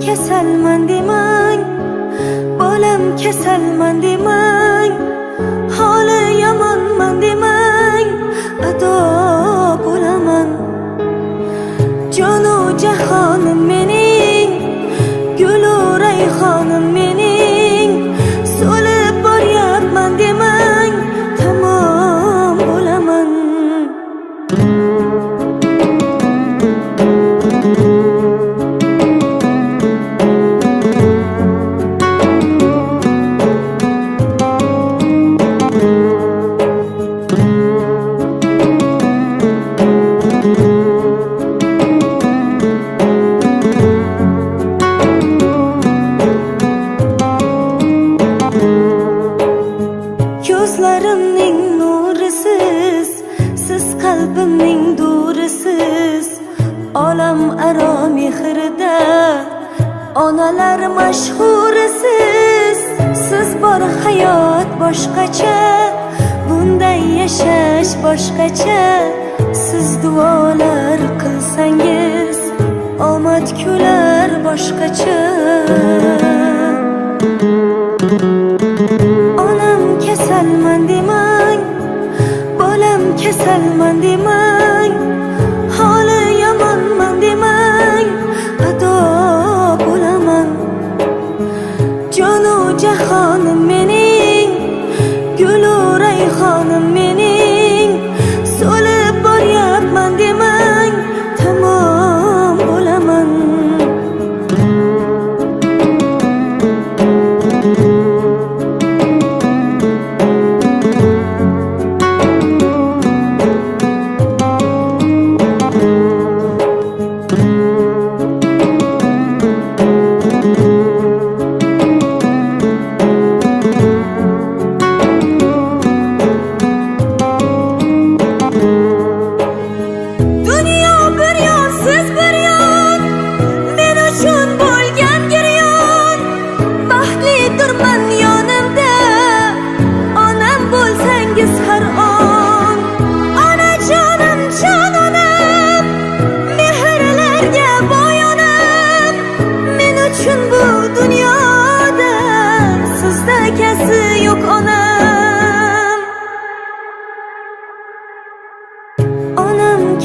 kasalman demang, bolam kasalman demang, holi yomonman demang, ado bo'laman. Jonu jahonim mening, gulu rayhonim mening, so'lib boryapman demang, tamom bo'laman. Ko'zlarimning nurisiz, siz qalbimning durisiz, olam aro mehrida onalar mashhurisiz. Siz bor hayot boshqacha, bunday yashash boshqacha. Siz duolar qilsangiz omad kular boshqacha. Onam kasalman demang, bolam kasalman demang, holi yomonman demang, ado bo'laman. Jonu jahonim mening, gulu rayhonim mening, so'lib boryapman demang, tamom bo'laman.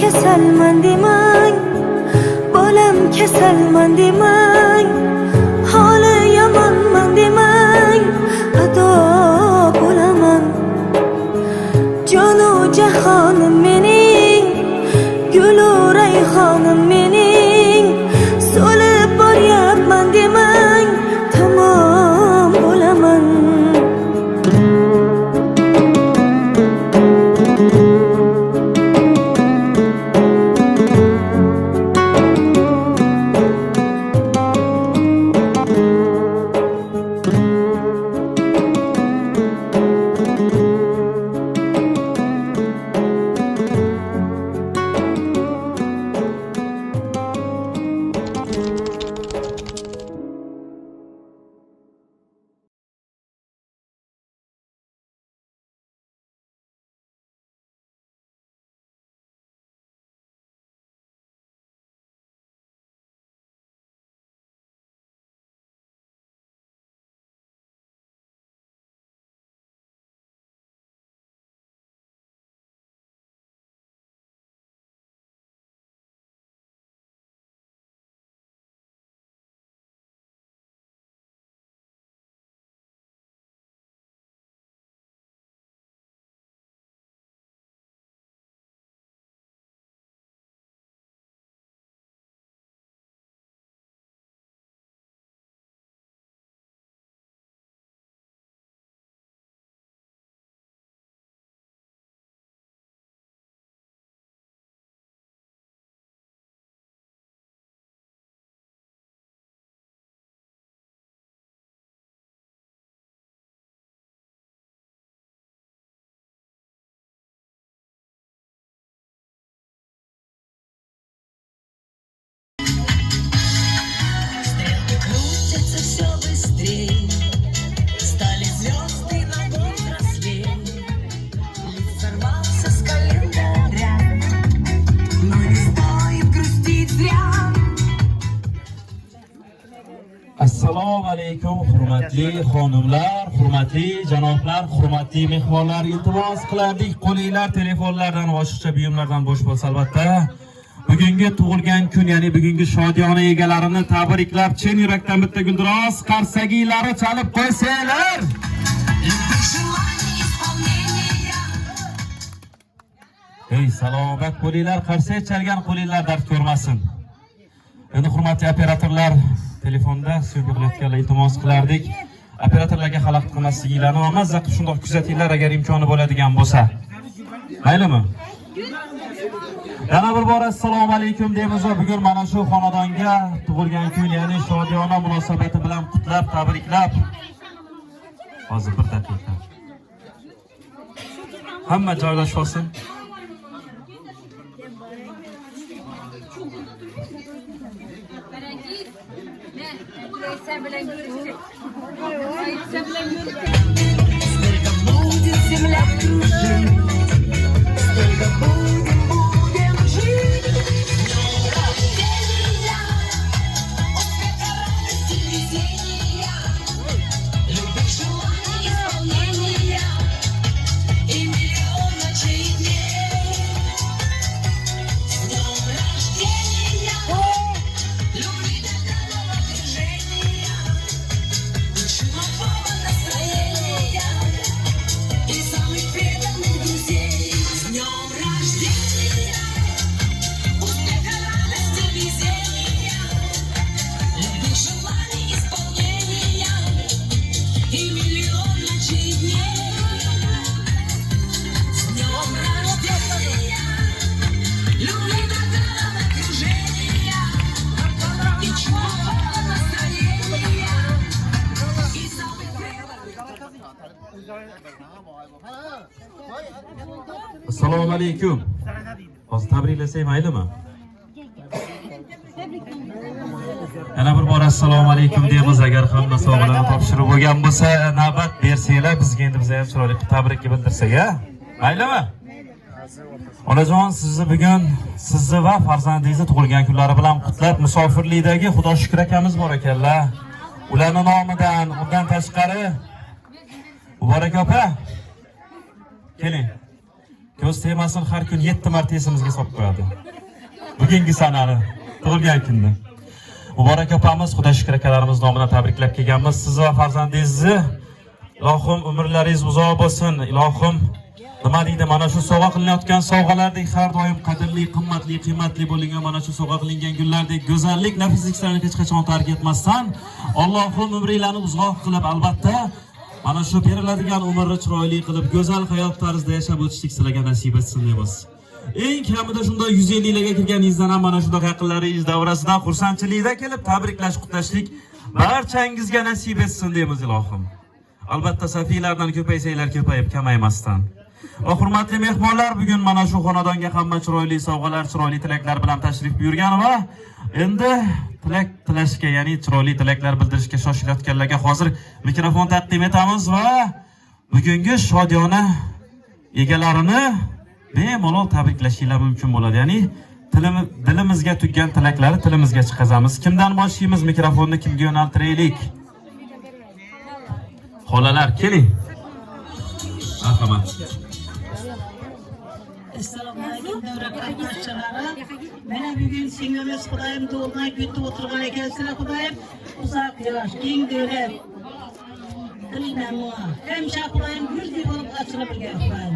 Kasalman demang, bolam kasalman demang, holi yomonman demang, ado bo'laman. Jonu jahonim mening, gulu rayhonim mening, so'lib boryapman demang, tamom bo'laman. Assalomu alaykum hurmatli xonimlar, hurmatli janoblar, hurmatli mehmonlar. Iltimos qilardik, qo'linglar telefonlardan, oshiqcha buyumlardan bo'sh bo'lsa albatta. Bugungi tug'ilgan kun, ya'ni bugungi shodiyona egalarini tabriklab, chin yurakdan bitta guldiroz qarsagiylari chalib qo'ysanglar. Ey salomat bo'linglar, qarsak chalgan qo'linglar dard ko'rmasin. Endi hurmatli operatorlar, telefonda syomka qilayotganlar iltimos qilardik. Operatorlarga xalaqit qilmasliklarini va mazza qilib shundoq kuzatinglar agar imkoni bo'ladigan bo'lsa. Maylimi? Yana bir bor assalomu alaykum deymiz va bugun mana shu xonadonga tug'ilgan kun, ya'ni shodiyona munosabati bilan qutlab, tabriklab. Hozir bir daqiqa. Hamma joylashib olsin. Assalomu alaykum. Hozir tabriklasak maylimi? Yana bir bor assalomu alaykum deymiz. Agar hamma sog'lig'ini topshirib bo'lgan bo'lsa, navbat bersanglar, bizga endi biz ham chiroyli tabrikni bildirsak, a? Maylimi? Onajon, sizni bugun sizni va farzandingizni tug'ilgan kunlari bilan qutlab, musofirlikdagi Xudo shukr akamiz bor ekanlar. Ularning nomidan, undan tashqari Muborak opa, keling. Ko'z temasini har kun 7 marta esimizga solib qo'yadi. Bugungi sanani, tug'ilgan kunni. Muborak opamiz, Xudo shukr akalarimiz nomidan tabriklab kelganmiz. Siz va farzandingizni ilohim umrlaringiz uzoq bo'lsin. Ilohim nima deydi, mana shu sovg'a qilinayotgan sovg'alardek har doim qadrli, qimmatli bo'lgan mana shu sovg'a qilingan gullardek go'zallik, nafisliklarni hech qachon tark etmasdan Allohim umringlarni uzoq qilib, albatta mana shu beriladigan umrni chiroyli qilib, go'zal hayot tarzida yashab o'tishlik sizlarga nasib etsin deymiz. Eng kamida shunday 150 larga kirganingizdan ham mana shunday yaqinlaringiz davrasidan xursandchilikda kelib tabriklash, qutlashlik barchangizga nasib etsin deymiz ilohim. Albatta safiylardan ko'paysanglar, ko'payib kamaymasdan. Va hurmatli mehmonlar, bugun mana shu xonadonga hamma chiroyli sovg'alar, chiroyli tilaklar bilan tashrif buyurgan va endi tilak tilashga, ya'ni chiroyli tilaklar bildirishga shoshilayotganlarga hozir mikrofon taqdim etamiz va bugungi shodiyona egalarini bemalol tabriklashinglar mumkin bo'ladi. Ya'ni dilimizga tuggan tilaklari tilimizga chiqazamiz. Kimdan boshlaymiz? Mikrofonni kimga yo'naltiraylik? Xolalar, keling. Marhamat. Assalomu alaykum davlat qatnashchilari. Mana bugun singlimiz Xudoyim tug'ilgan kunda o'tirgan ekansizlar Xudoyim. Uzoq yosh, keng davlat. Qilmayman. Hamsha Xudoyim guldek bo'lib ochilib turgan Xudoyim.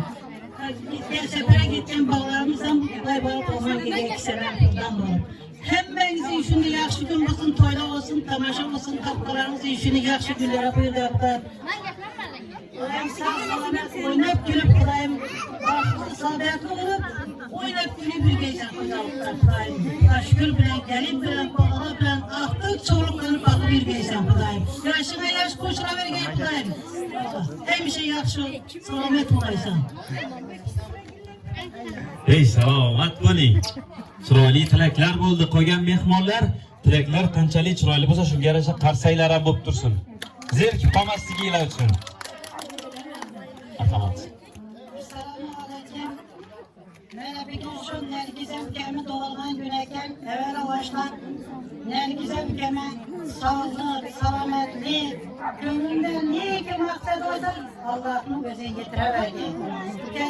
Safar ketgan bog'larimiz ham Xudoy bo'lib o'zimga kishilar qilgan bo'lib. Hammangizning shunday yaxshi kun bo'lsin, to'ylar bo'lsin, tomosha bo'lsin, topqalaringizning shunday yaxshi kunlar qo'yilgan. Xudoyim sog'-salomat o'ynab kulib Xudoyim saodatli bo'lib o'ynab kulib yurgaysan Xudoyim. Shukr bilan, galib bilan, bog'lar bilan aqtiq cho'liq qilib boqib yurgaysan Xudoyim. Yoshingga yosh qo'shilavergay Xudoyim. Hamisha yaxshi salomat bo'laysan. Ey salomat bo'ling. Chiroyli tilaklar bo'ldi. Qolgan mehmonlar tilaklar qanchalik chiroyli bo'lsa, shunga yarasha qarsaklar ham bo'lib tursin. Zerikib qolmasliginglar uchun. Marhamat. Assalomu alaykum. Mana bugun shu Nargiza ukamni tug'ilgan kun ekan. Avvalo boshlab Nargiza ukama sağlık, salametlik, gönlünden ne ki maksat olsa Allah'ın bize getireverdi.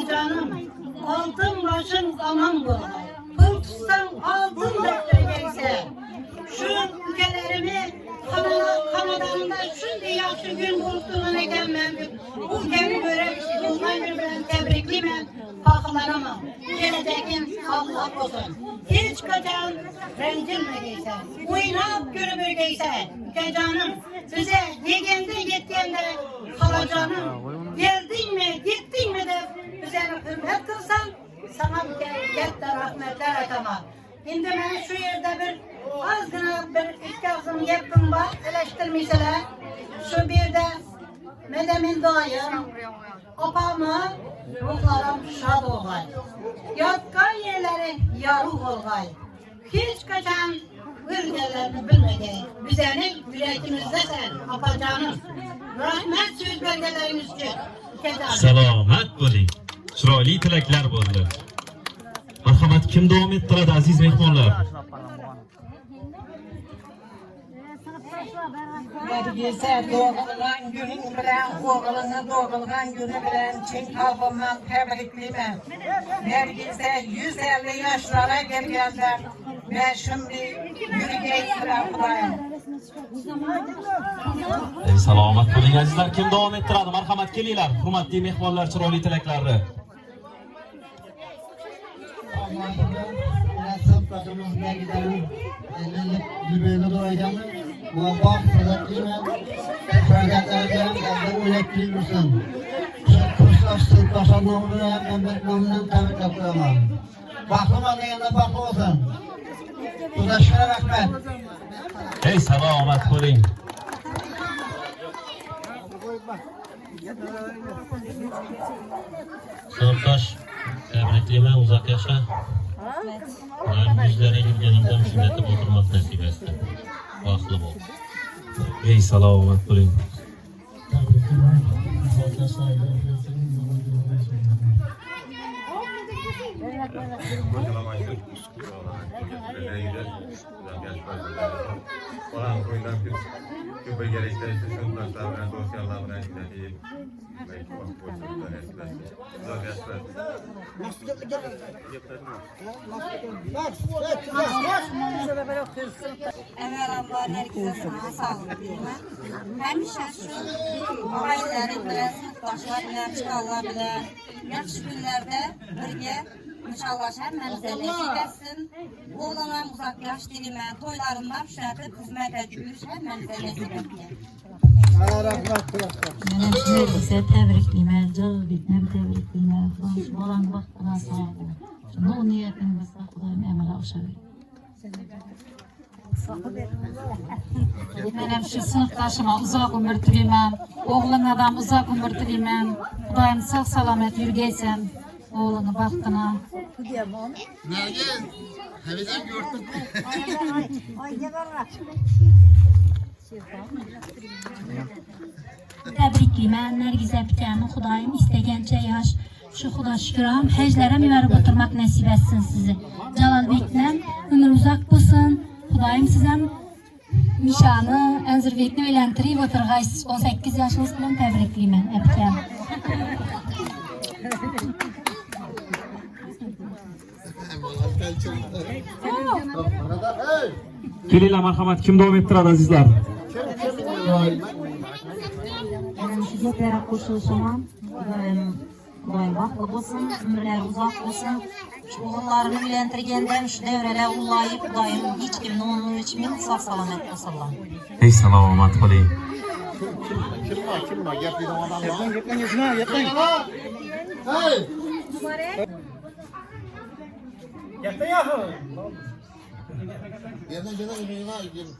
Canım, altın başın zaman buldu. Pıl tutsan altın döktürecekse. Şu ülkelerimi Kanadan'da şimdi yaxşı gün buluttuğuna gelmem. Bu ülkemi görüp bundan birbirine tebrikliyim. Fakılanamam. Geleceğim Allah olsun. Hiç kaçan rencilmeyeceksen. Oynayıp görmeyeceksen. Canım size yegende gittiğinde kalacağım. Geldin mi gittin mi de bize hürmet kılsan sana bir de rahmetler atamam. Şimdi ben şu yerde bir azgına bir ihtiyacım yaptım var, eleştirmişler. Şu bir de medemin doğayım, opamı, ruhlarım şad olgay. Yatkan yerleri yarı olgay. Hiç kaçan ülkelerini bilmeyecek. Bizeni yüreğimizde sen, apacanım. Rahmet söz belgeleriniz için. Salomat bo'ling. Chiroyli tilaklar bo'ldi. Marhamat, kim davom ettiradi aziz mehmonlar? Nergise doğulgan günün bilen, oğlunu doğulgan günü bilen Çin halkından tebrikliyim. Nergise 150 yaşlara gelgenler. Ben şimdi yürüyeceğim tarafındayım. Salomat bo'ling azizlar, kim davom ettiradi? Marhamat, kelinglar. Hurmatli mehmonlar, chiroyli tilaklarni. Başımızda gidelim. Yüreğine doyacağım. Muvaffak sıratlıyla şirketlerden de ürettiğim misin? Kırsaf Sırtbaş anlamını Mehmet Namı'nın tebrik yapıyorum. Bakıma yanında bakı olsun. Ulaşkara rahmet. Hey, salomat bo'ling. Sırtaş, tebrikliyim, uzak yaşa. Ulan yüzlere yürgenimden sünnetip oturmak nasip etsin. Vaklı bol. Hey, salomat bo'ling. Olan koyundan köpe gerekler için sınıflar bilen dosyalar bilen gideyim. Evvel Allah herkese sağlık dilerim. Həmişə şu ailələri bilə, sınıfdaşlar bilə, çıxarlar bilə, yaxşı günlərdə birgə inşallah həmməmizə nəsib etsin. Oğlanlar uzaq yaş dilimə, toylarından şəhətib xizmət edilir, həmməmizə nəsib etsin. Mənim sizə təbrikliyimə, Cəlal bitməm təbrikliyimə, olan vaxtına sağ olun. Şimdi o niyetini biz Xudayım əmələ aşağı. Mənim şu sınıfdaşıma uzaq ömür diliməm, oğlun adam uzaq ömür diliməm. Xudayım sağ salamet yürgeysən oğlunu vaxtına. Nergis, Havidan gördüm. Təbrikliyimə, Nərgizə bitəmi, Xudayım istəgəncə yaş, şu Xuda şükürəm, həclərə müvərib oturmaq nəsib etsin sizi. Cəlal Beklə ömür uzaq bulsun, Xudayım sizəm nişanı, Ənzir Beklə öyləntirib oturğaysız, 18 yaşınız bilən təbrikliyimə, əbkəm. Kelinglar, marhamat, kim davom ettiradi azizlar? Mənim şu geplərə qoşuluşuma, Xudayım vaxtlı bulsun, ömürlər uzaq bulsun. Şu oğullarını bilendirgəndən şu devrələ ullayıb Xudayım hiç kimin onun için sağ salamet olsunlar. Hey, salomat bo'ling. Kim var? Gepli adam var. Geplen yüzüne, geplen. Hey! Geplen yahu. Yerden gelin.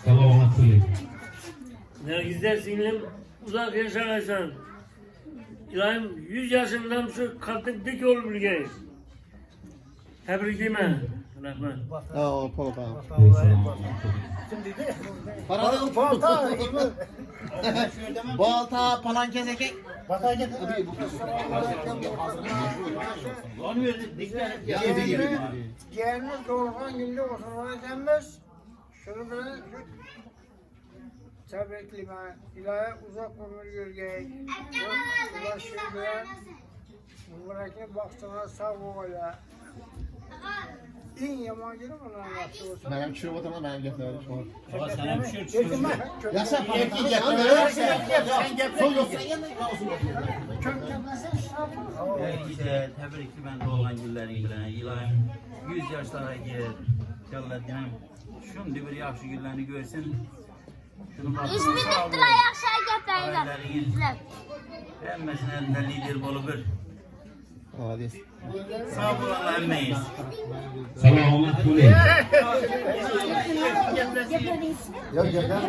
Salomat bo'ling. Nergizler singlim uzak yaşarsan. İlahim 100 yaşından şu kalktık dik ol bilgeyiz. Tebrikliyim. Rahmat. O polpa. Balta falan kesek. Gelmiş doğurgan günde oturmayacağımız şunu bilen tebriklime ilahi uzak ömür görgey ulaşır bilen mübarek baktığına sağ ola en yaman günü bana yaptı olsun. Ben şu vatanı ben getirdim. Ama sana bir şey çıkıyor. Yaşa falan. İşte tebrikli ben doğan günlerin bilen İlahim 100 yaşlara gel. Jalladinam şimdi bir yaxşı günlerini görsün. İsminlikler yaşa getirdiler. Hemmesinin elinde lider bolu bir. Hadi. Sağ olun emmeyiz. Salomat bo'ling. Yok yakar.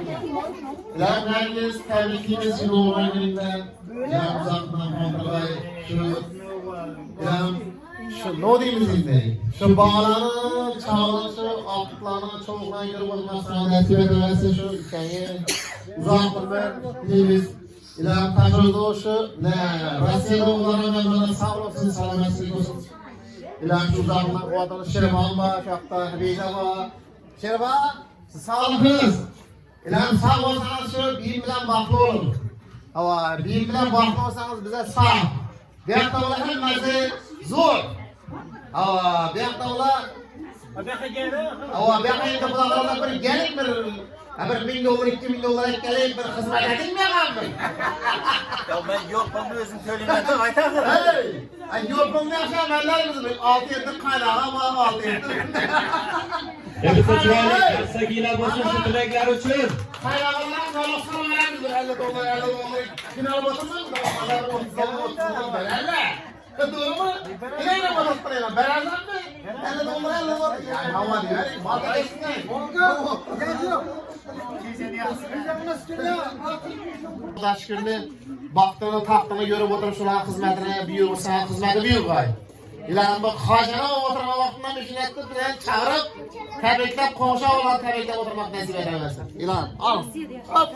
İlahim herkes tebrikimiz için doğan gününden. İlahim uzaktan kontrolay. Şu no deyimiz izleyin. Şu bağlanı, çağlanı, şu altlıklarını çoğundan görüp olmasına nasip edemezse şu ülkeyi uzak bir deyimiz. İlahim taşırdı şu ne? Rusya'da oğlanı memnunlar sağ olsun, salametlik olsun. İlahim şu uzaklık o adamı Şerban var, şu hafta Hadice var. Şerban, siz sağlıkınız. İlahim sağ olsanız şu bilim bilen baklı olun. Ama bilim bilen baklı olsanız bize sağ. Bir hafta ola hemmesi zor. Ama bir hafta ola bir hafta yine bulanlarla bir gelip bir $1.000, $2.000 gelip bir hizmet edilmeyen mi? Ya ben yok bunu özüm söylemeden aytakır. Hey! Yok bunu yaşayan benlerimiz mi? 6-7 kaynağı ama 6-7. Endi chiroyli qarsagilar bo'lsin shu tilaklar uchun. Kaynağından kalasını veremiz $50, final batırmaz mı? $30 verirler. Doğru mu? İneyle batırtırıyorlar. Verirler mi? $50 yani hava diyor. Malta geçsinler. Allah şükürler baktığını taktığını görüp oturup şuna hizmetine büyük, sana hizmeti büyük gay. İlan bu hacana oturma vaktinde müşkületli bilen çağırıp tebriklep konuşa olan tebriklep oturmak nasip edemezsin. İlan al. Hop.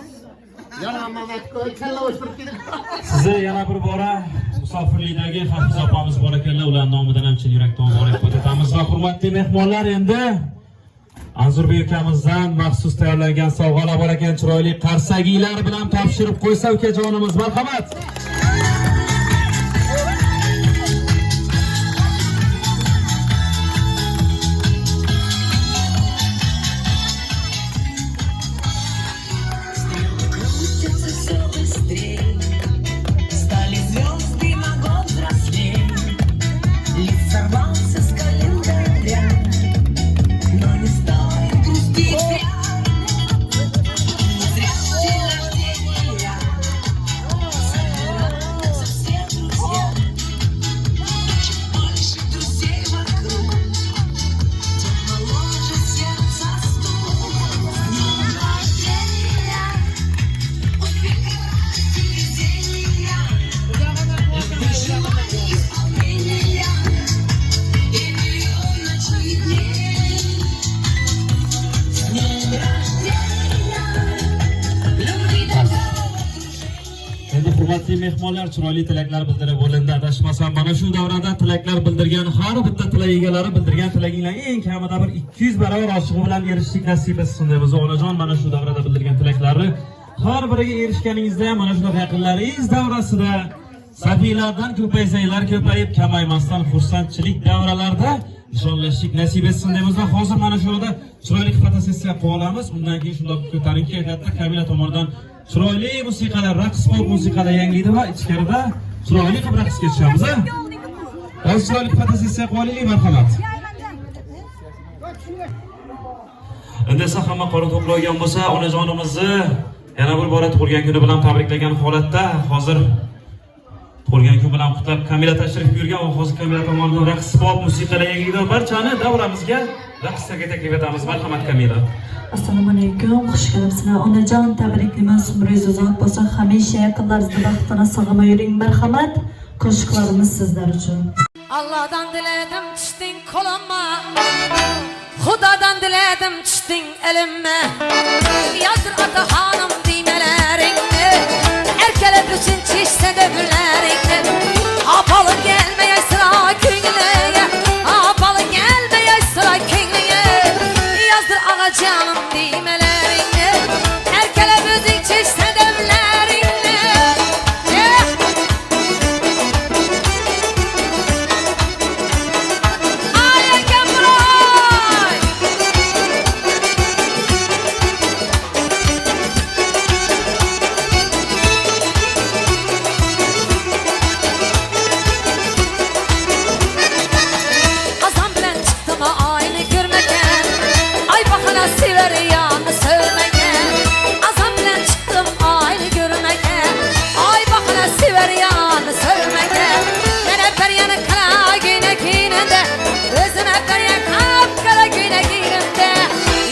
Yanağımdan etkileri kelle uçturup gidip. Sizi yana bir bora musofirlikdagi Hafiz opamiz bor ekanlar, ular nomidan ham chin yurakdan muborakbod etamiz. Va hurmatli mehmonlar, endi Anzurbek akamizdan maxsus tayyorlangan sovg'alar bor ekan, chiroyli qarsagiylar bilan topshirib qo'ysa ukajonimiz, marhamat. Hurmatli mehmonlar, chiroyli tilaklar bildirib bo'lindi. Adashmasam mana shu davrada tilaklar bildirgan har bitta tilak egalari bildirgan tilaginglar eng kamida bir 200 barobar oshig'i bilan erishishlik nasib etsin deymiz. Onajon mana shu davrada bildirgan tilaklarni har biriga erishganingizda ham mana shunaqa yaqinlaringiz davrasida safiylardan ko'paysanglar, ko'payib kamaymasdan xursandchilik davralarida nishonlashlik nasib etsin deymiz. Va hozir mana shu yerda chiroyli fotosessiya qilamiz. Undan keyin shunday ko'tarinki kayfiyatda Kamila tomonidan chiroyli musiqalar, raqs pop musiqalar yangilaydi va ichkarida chiroyli qilib raqsga tushamiz. Hozir chiroyli fotosessiya qilaylik, marhamat. Endi esa hamma qorin to'playgan bo'lsa, onajonimizni yana bir bora tug'ilgan kuni bilan tabriklagan holatda hozir tug'ilgan kun bilan qutlab Kamila tashrif buyurgan va hozir Kamila tomonidan raqs pop musiqalar yangilaydi. Barchani davramizga raqsga taklif etamiz. Marhamat Kamila. Assalomu alaykum, xush kelibsizlar. Onajon, tabriklayman. Umringiz uzoq bo'lsin. Hamisha yaqinlaringizni baxtini sog'inmay yuring. Marhamat. Qo'shiqlarimiz sizlar uchun. Allah'dan diledim düştün koluma Xudadan diledim düşdün elimə Yazdır ata hanım düymələrini Erkələ bütün çişsə dövürlərini Apalı gəlməyə sıra künləyə Apalı gəlməyə sıra künləyə Yazdır ağa canım düymələrini Erkələ bütün çişsə dövürlərini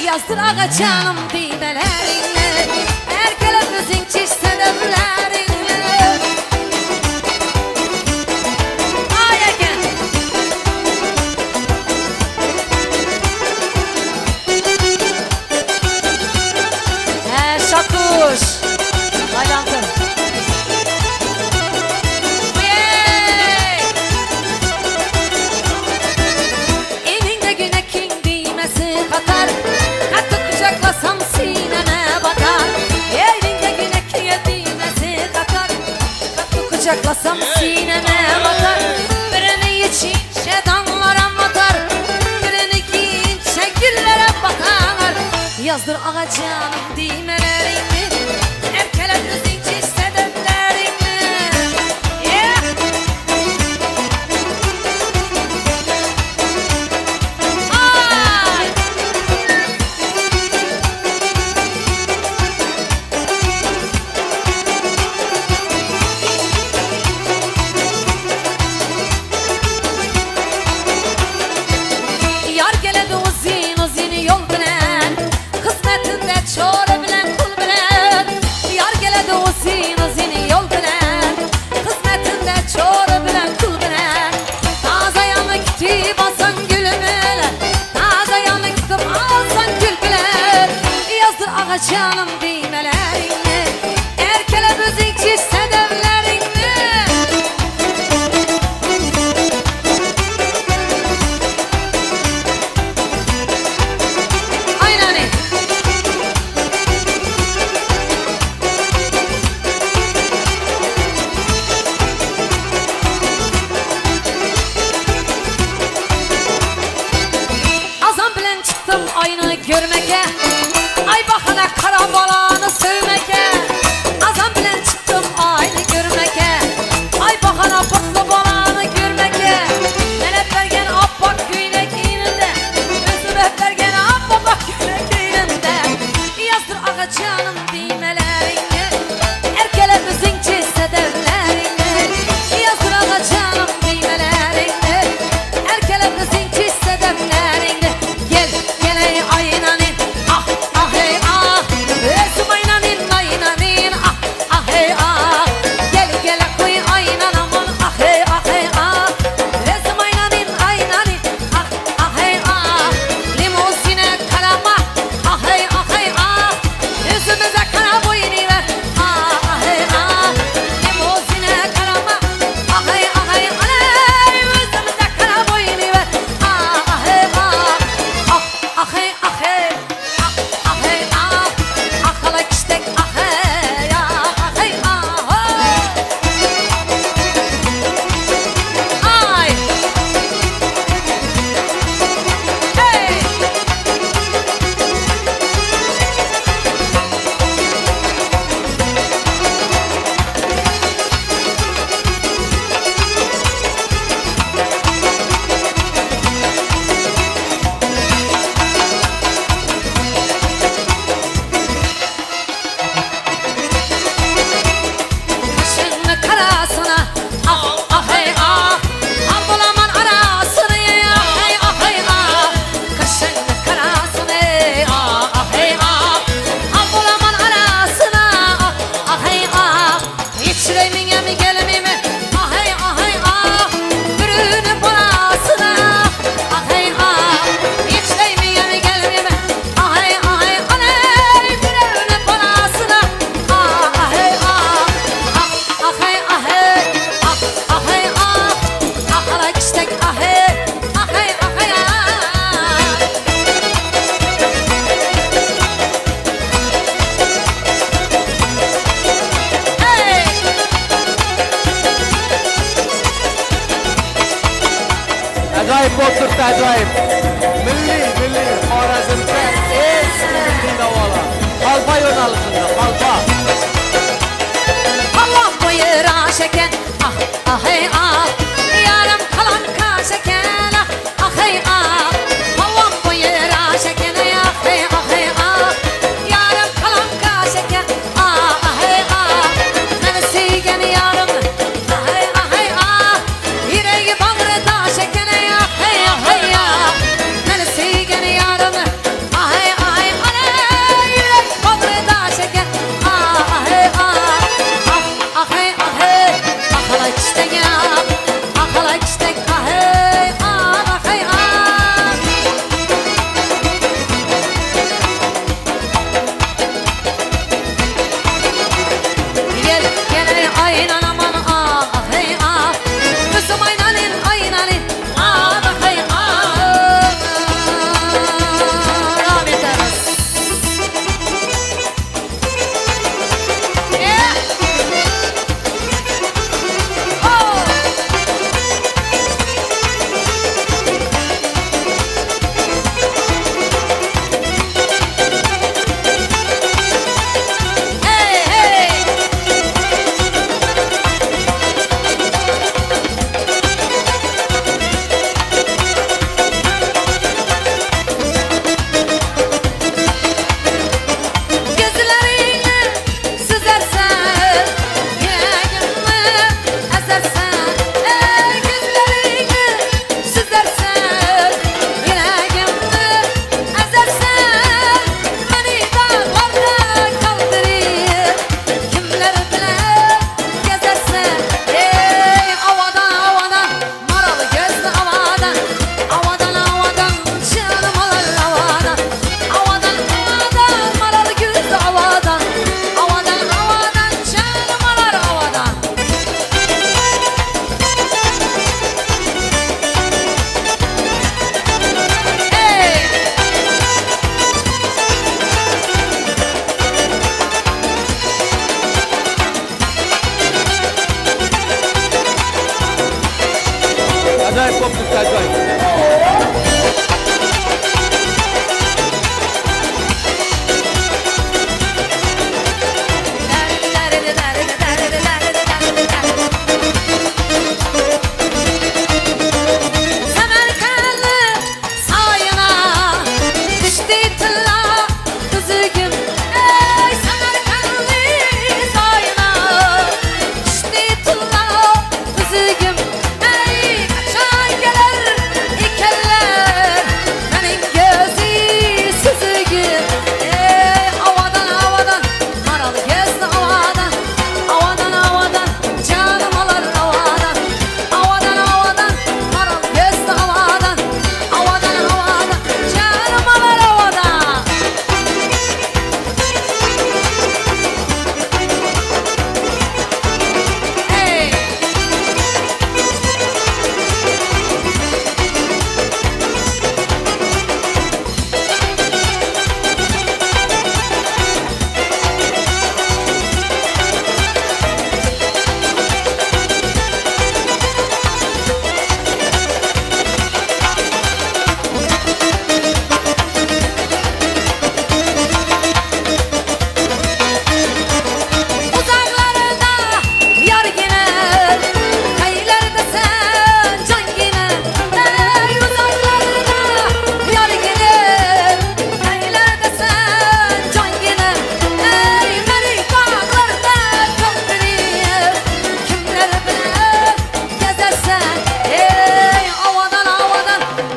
Yazdır ağa canım düymələrini Erkələ gözün çişsə dövlərini Ay əgən Şakuş Aylantın Evində günə king düyməsi qatar Kucaklasam sineme batar Evinde güne kiye düğmesi katar Kucaklasam sineme batar Birini için şedanlara batar Birini giyince güllere bakar Yazdır ağa canım düğmelerini Erkele düzün çizse döplerini Canım düymələrini Erkələ müzik çizsə dövlərini Ay nani Azam bilən çıxdım ayını görməkə Ay baxana kara bala Ajoyib bo'lib turibdi, ajoyib. Milliy Xorazmcha eski milliy navolar. Qalpa yo'nalishida, qalpa. Allah buyur aşeken ah ah hey ah yarım kalan kaşeken ah ah hey ah Allah buyur aşeken ah hey ah hey ah yarım kalan kaşeken ah ah hey ah ben sevgen yarım ah hey ah yüreği bağrı taşeken ah hey ah ben sevgen yarım ah hey yürek bağrı taşeken ah hey Ahay ahay ahalak istek ya ahalak istek ahay ahay Gel gel aynan aman ahay Kızım aynalin aynalin ahay Rahmet arası Yeah Gözlerini süzersen, yüreğimi ezersen. Gözlerini süzersen, yüreğimi ezersen. Beni dağlarda kaldırır, kimler bilir gezersen. Havadan, maralı gözlü havadan, canım alır havadan. Havadan, maralı gözlü havadan, canım alır havadan. Hey! Ajoyib bo'lib turibdi, ajoyib. Semerkenli sayına düştü tılla düzgün. Ey Semerkenli sayına düştü tılla düzgün. Ey kaçan gelir ikerler benim gözü süzgün. Ey havadan maralı gözlü havadan canım alır havadan. Havadan maralı gözlü havadan canım alır havadan. Hey! Uzaklarda yar gelir, kayılarda sen can gelir. Ey uzaklarda yar gelir, kayılarda sen can gelir. Ey beni dağlarda kaldırır, kimler bilir gezersen. Ey havadan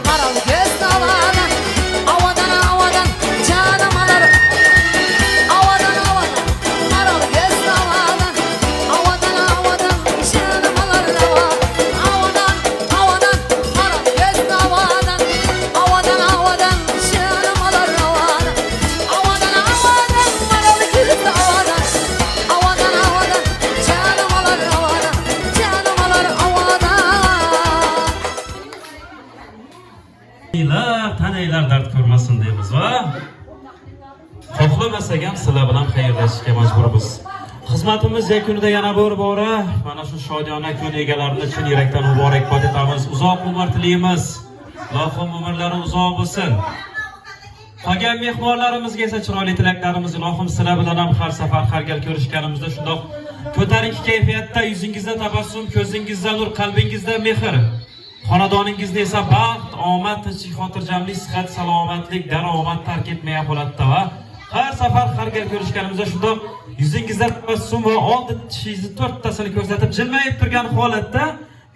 maralı gözlü havadan canım alır. Havadan maralı gözlü havadan canım alır havadan. Havadan maralı gözlü havadan canım alır havadan. Havadan maralı gözlü havadan canım alır havadan. Tanaylar dard ko'rmasin deymiz va xohlamasak ham sizlar bilan xayrlashishga majburmiz. Xizmatimiz yakunida yana bir bora mana shu shodiyona kun egalarini chin yurakdan muborakbod etamiz. Uzoq umr tilaymiz. Allohim umrlari uzoq bo'lsin. Qolgan mehmonlarimizga esa chiroyli tilaklarimiz ilohim sizlar bilan ham har safar har gal ko'rishganimizda shundoq ko'tarinki kayfiyatda, yuzingizda tabassum, ko'zingizda nur, qalbingizda mehr, xonadoningizda esa baxt, omad, tinchlik, xotirjamlik, sihat, salomatlik, daromad tark etmay qo'yadi va har safar har gal ko'rishganimizda shundoq yuzingizda tabassum va oldi tishingizni to'rttasini ko'rsatib jilmayib turgan holatda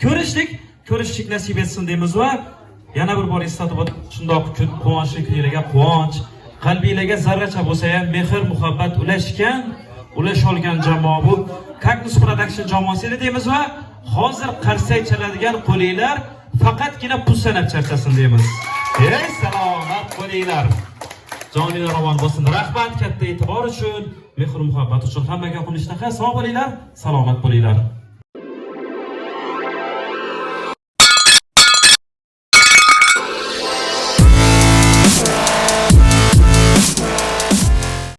ko'rishlik nasib etsin deymiz va yana bir bor eslatib o'tib shundoq quvonchli kunlarga quvonch, qalbingizga zarracha bo'lsa ham mehr, muhabbat ulash olgan jamoa bu Kaktus Production jamoasi deymiz va hozir qarsak chaladigan qo'linglar faqatgina pul sanab charchasin deymiz. Ey salomat qo'linglar. Joninglar omon bo'lsin. Rahmat katta e'tibor uchun, mehr muhabbat uchun hammaga qilishdan sog' bo'linglar, salomat bo'linglar.